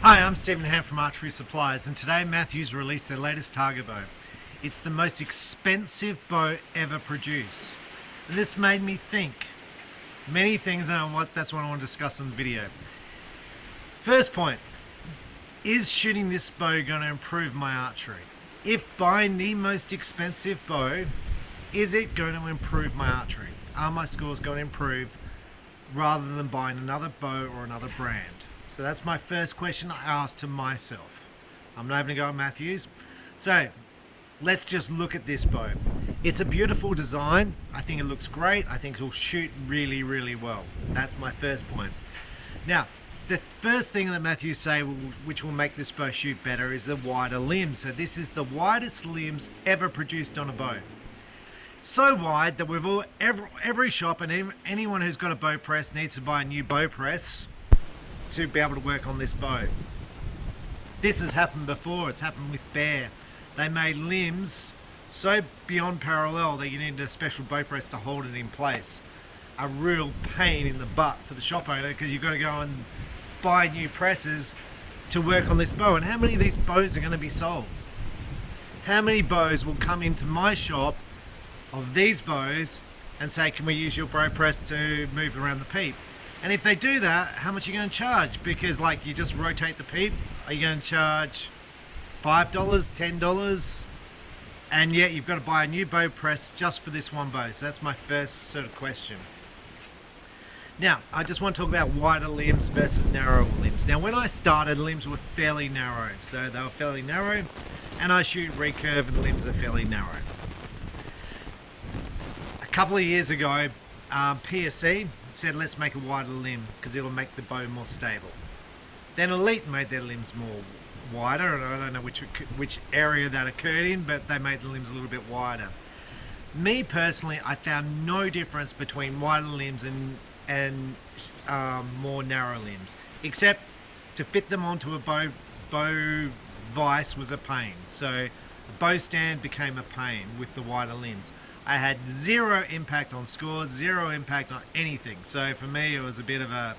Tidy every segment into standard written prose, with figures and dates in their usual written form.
Hi, I'm Stephen Ham from Archery Supplies, and today Mathews released their latest target bow. It's the most expensive bow ever produced. And this made me think many things, and that's what I want to discuss in the video. First point, is shooting this bow going to improve my archery? If buying the most expensive bow, is it going to improve my archery? Are my scores going to improve rather than buying another bow or another brand? So that's my first question I asked to myself. I'm not having a go at Mathews. So let's just look at this bow. It's a beautiful design. I think it looks great. I think it'll shoot really, really well. That's my first point. Now, the first thing that Mathews say which will make this bow shoot better is the wider limbs. So this is the widest limbs ever produced on a bow. So wide that every shop and anyone who's got a bow press needs to buy a new bow press to be able to work on this bow. This has happened before. It's happened with Bear. They made limbs so beyond parallel that you needed a special bow press to hold it in place. A real pain in the butt for the shop owner, because you've got to go and buy new presses to work on this bow. And how many of these bows are going to be sold? How many bows will come into my shop of these bows and say, can we use your bow press to move around the peep? And if they do that, how much are you going to charge? Because like you just rotate the peep, are you going to charge $5, $10? And yet you've got to buy a new bow press just for this one bow. So that's my first sort of question. Now, I just want to talk about wider limbs versus narrower limbs. Now, when I started, limbs were fairly narrow. So they were fairly narrow, and I shoot recurve and limbs are fairly narrow. A couple of years ago, PSE said let's make a wider limb because it'll make the bow more stable. Then Elite made their limbs more wider, and I don't know which area that occurred in, but they made the limbs a little bit wider. Me personally, I found no difference between wider limbs and more narrow limbs, except to fit them onto a bow vise was a pain. So the bow stand became a pain with the wider limbs. I had zero impact on scores, zero impact on anything. So for me, it was a bit of a,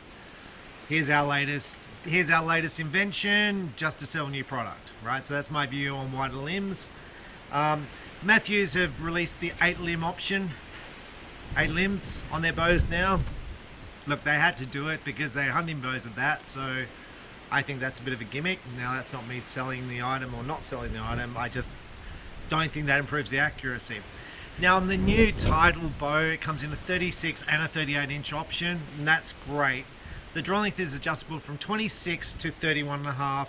here's our latest invention just to sell a new product, right? So that's my view on wider limbs. Mathews have released the 8-limb option, 8 limbs on their bows now. Look, they had to do it because they're hunting bows at that, so I think that's a bit of a gimmick. Now, that's not me selling the item or not selling the item. I just don't think that improves the accuracy. Now, on the new Title bow, it comes in a 36 and a 38-inch option, and that's great. The draw length is adjustable from 26 to 31.5,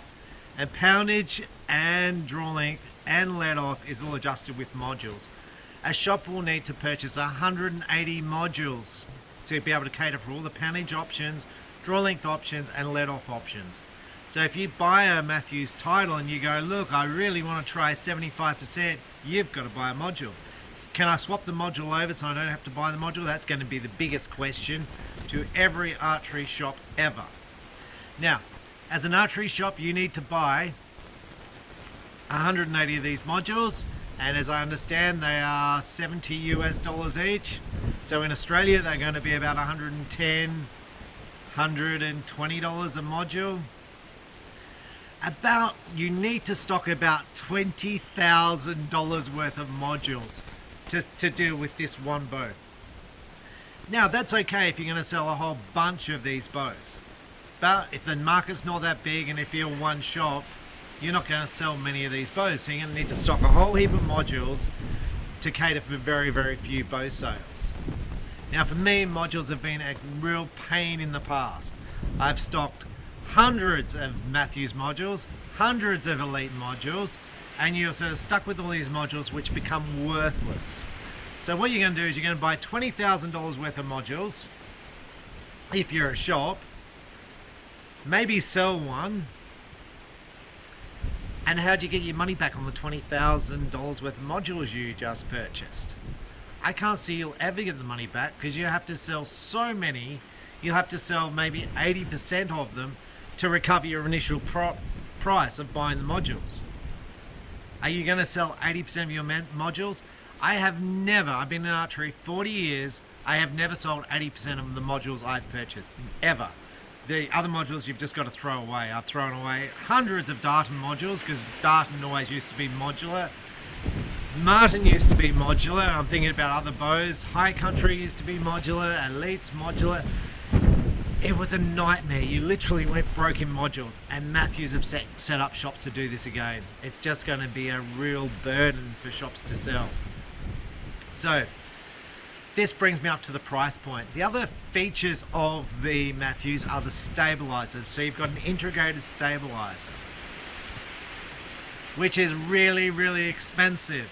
and poundage and draw length and let off is all adjusted with modules. A shop will need to purchase 180 modules to be able to cater for all the poundage options, draw length options, and let off options. So if you buy a Mathews Title and you go, look, I really want to try 75%, you've got to buy a module. Can I swap the module over so I don't have to buy the module? That's going to be the biggest question to every archery shop ever. Now, as an archery shop, you need to buy 180 of these modules, and as I understand, they are $70 US each. So in Australia, they're going to be about $110, $120 a module. You need to stock about $20,000 worth of modules to deal with this one bow. Now, that's okay if you're going to sell a whole bunch of these bows. But if the market's not that big and if you're one shop, you're not going to sell many of these bows. So you're going to need to stock a whole heap of modules to cater for very, very few bow sales. Now, for me, modules have been a real pain in the past. I've stocked hundreds of Mathews modules, hundreds of Elite modules, and you're sort of stuck with all these modules which become worthless. So what you're going to do is you're going to buy $20,000 worth of modules if you're a shop, maybe sell one, and how do you get your money back on the $20,000 worth of modules you just purchased? I can't see you'll ever get the money back because you have to sell so many. You'll have to sell maybe 80% of them to recover your initial price of buying the modules. Are you going to sell 80% of your modules? I've been in archery 40 years, I have never sold 80% of the modules I've purchased, ever. The other modules you've just got to throw away. I've thrown away hundreds of Darton modules because Darton always used to be modular. Martin used to be modular. I'm thinking about other bows. High Country used to be modular. Elite's modular. It was a nightmare. You literally went broke in modules, and Mathews have set up shops to do this again. It's just going to be a real burden for shops to sell. So this brings me up to the price point. The other features of the Mathews are the stabilizers. So you've got an integrated stabilizer, which is really, really expensive,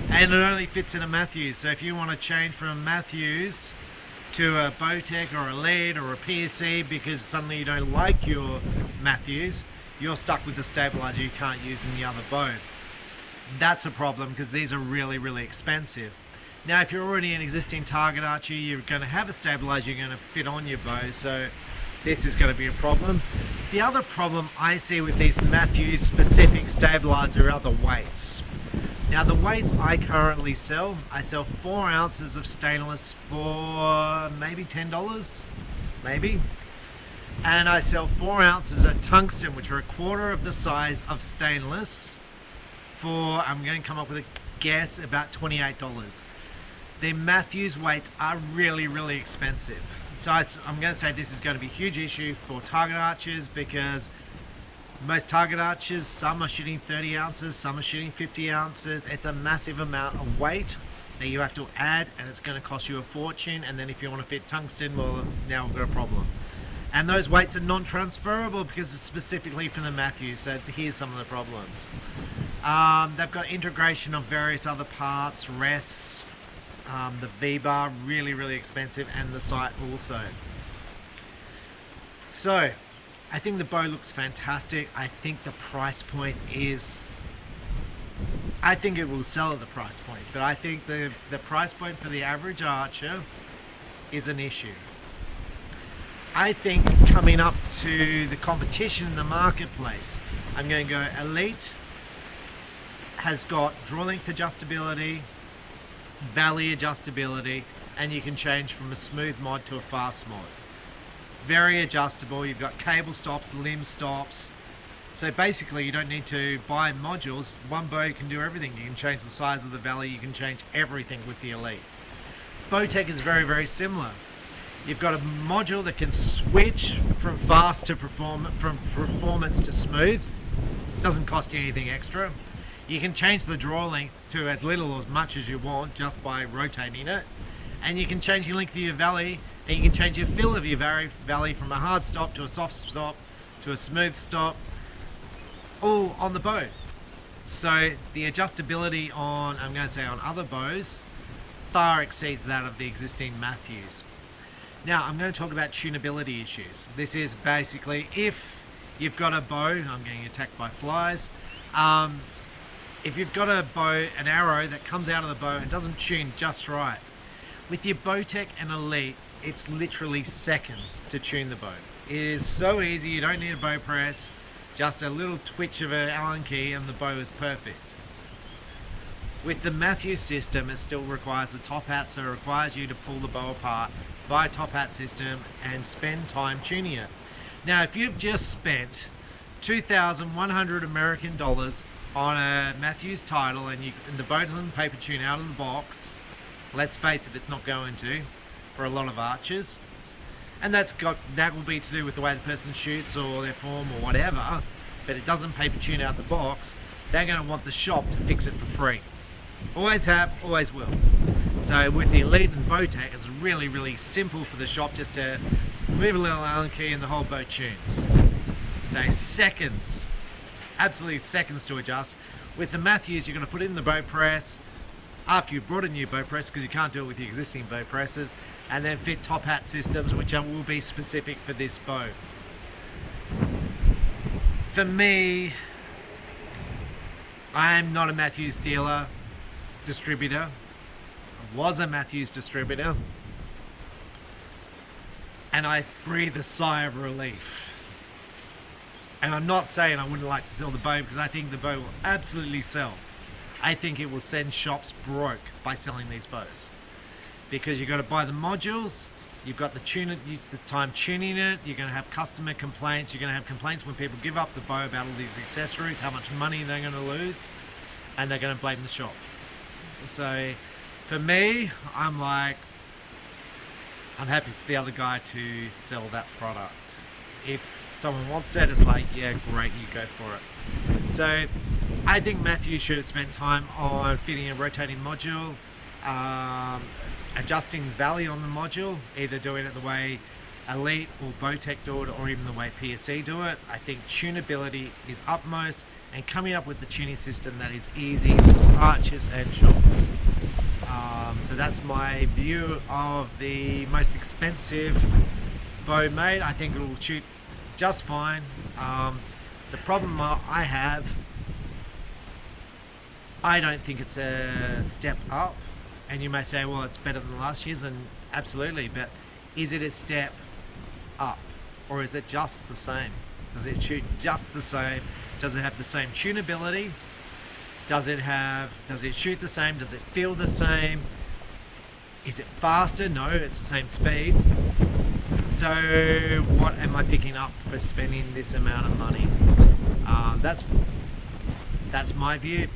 and it only fits in a Mathews. So if you want to change from a Mathews to a Bowtech or a Lead or a PSC because suddenly you don't like your Mathews, you're stuck with the stabilizer you can't use in the other bow. That's a problem because these are really, really expensive. Now if you're already an existing target archer, you're going to have a stabilizer you're going to fit on your bow, so this is going to be a problem. The other problem I see with these Mathews specific stabilizer are the weights. Now the weights I currently sell, I sell 4 ounces of stainless for maybe $10, maybe. And I sell 4 ounces of tungsten, which are a quarter of the size of stainless, for, I'm going to come up with a guess, about $28. The Mathews weights are really, really expensive. So I'm going to say this is going to be a huge issue for target archers because most target archers, some are shooting 30 ounces, some are shooting 50 ounces. It's a massive amount of weight that you have to add, and it's going to cost you a fortune. And then if you want to fit tungsten, well, now we've got a problem. And those weights are non-transferable because it's specifically for the Mathews. So here's some of the problems. They've got integration of various other parts, rests, the V-bar, really, really expensive, and the sight also. So I think the bow looks fantastic. I think the price point is, I think it will sell at the price point, but I think the price point for the average archer is an issue. I think coming up to the competition in the marketplace, I'm going to go Elite has got draw length adjustability, valley adjustability, and you can change from a smooth mod to a fast mod. Very adjustable. You've got cable stops, limb stops. So basically you don't need to buy modules. One bow can do everything. You can change the size of the valley, you can change everything with the Elite. Bowtech is very, very similar. You've got a module that can switch from fast to from performance to smooth. Doesn't cost you anything extra. You can change the draw length to as little or as much as you want just by rotating it. And you can change your length of your valley, and you can change your feel of your valley from a hard stop to a soft stop to a smooth stop, all on the bow. So the adjustability on, I'm going to say on other bows, far exceeds that of the existing Mathews. Now I'm going to talk about tunability issues. This is basically if you've got a bow, I'm getting attacked by flies, if you've got a bow, an arrow that comes out of the bow and doesn't tune just right, with your Bowtech and Elite, it's literally seconds to tune the bow. It is so easy, you don't need a bow press, just a little twitch of an Allen key and the bow is perfect. With the Mathews system, it still requires the top hat, so it requires you to pull the bow apart via top hat system and spend time tuning it. Now, if you've just spent 2,100 American dollars on a Mathews Title and the bow doesn't paper tune out of the box, let's face it, it's not going to for a lot of archers, and that will be to do with the way the person shoots or their form or whatever, but it doesn't paper tune out the box, they're going to want the shop to fix it for free. Always have, always will. So with the Elite and Bowtech, it's really, really simple for the shop just to move a little Allen key and the whole bow tunes. So seconds, absolutely seconds to adjust. With the Mathews, you're going to put it in the bow press after you've brought a new bow press, because you can't do it with the existing bow presses, and then fit top hat systems, which will be specific for this bow. For me, I'm not a Mathews dealer, distributor. I was a Mathews distributor, and I breathe a sigh of relief. And I'm not saying I wouldn't like to sell the bow, because I think the bow will absolutely sell. I think it will send shops broke by selling these bows, because you've got to buy the modules, You've got the time tuning it. You're going to have customer complaints. You're going to have complaints when people give up the bow about all these accessories, how much money they're going to lose, and they're going to blame the shop. So for me, I'm like, I'm happy for the other guy to sell that product. If someone wants it, it's like, yeah, great, you go for it. So I think Mathews should have spent time on fitting a rotating module, adjusting value on the module, either doing it the way Elite or Bowtech do it, or even the way PSE do it. I think tunability is upmost, and coming up with the tuning system that is easy for archers and shops. So that's my view of the most expensive bow made. I think it will shoot just fine. The problem I have, I don't think it's a step up. And you may say, well, it's better than last year's, and absolutely, but is it a step up, or is it just the same? Does it shoot just the same? Does it have the same tunability? Does it shoot the same? Does it feel the same? Is it faster? No, it's the same speed. So what am I picking up for spending this amount of money? That's my view.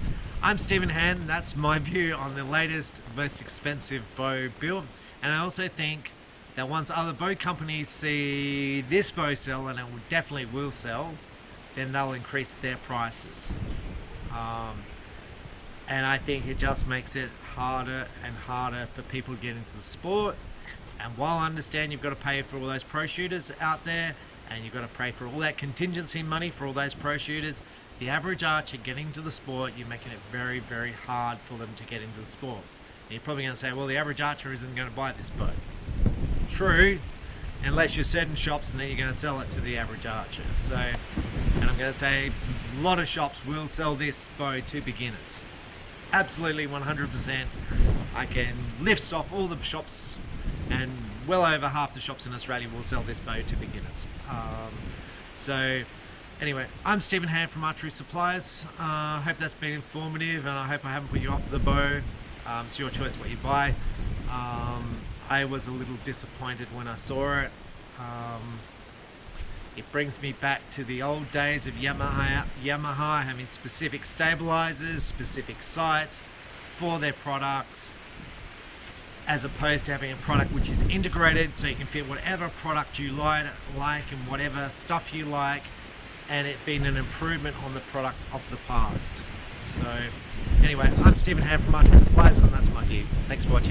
I'm Stephen Hand. That's my view on the latest, most expensive bow built. And I also think that once other bow companies see this bow sell, and it definitely will sell, then they'll increase their prices. And I think it just makes it harder and harder for people to get into the sport. And while I understand you've got to pay for all those pro shooters out there, and you've got to pay for all that contingency money for all those pro shooters, the average archer getting into the sport, you're making it very, very hard for them to get into the sport. And you're probably going to say, well, the average archer isn't going to buy this bow. True, unless you're certain shops, and then you're going to sell it to the average archer. So, and I'm going to say a lot of shops will sell this bow to beginners. Absolutely 100%. I can lift off all the shops, and well over half the shops in Australia will sell this bow to beginners. So anyway, I'm Stephen Hand from Archery Supplies. I hope that's been informative, and I hope I haven't put you off the bow. It's your choice what you buy. I was a little disappointed when I saw it. It brings me back to the old days of Yamaha having specific stabilizers, specific sights for their products, as opposed to having a product which is integrated, so you can fit whatever product you like and whatever stuff you like, and it being an improvement on the product of the past. So anyway, I'm Stephen Hand from Mathews Supplies, and that's my view. Thanks for watching.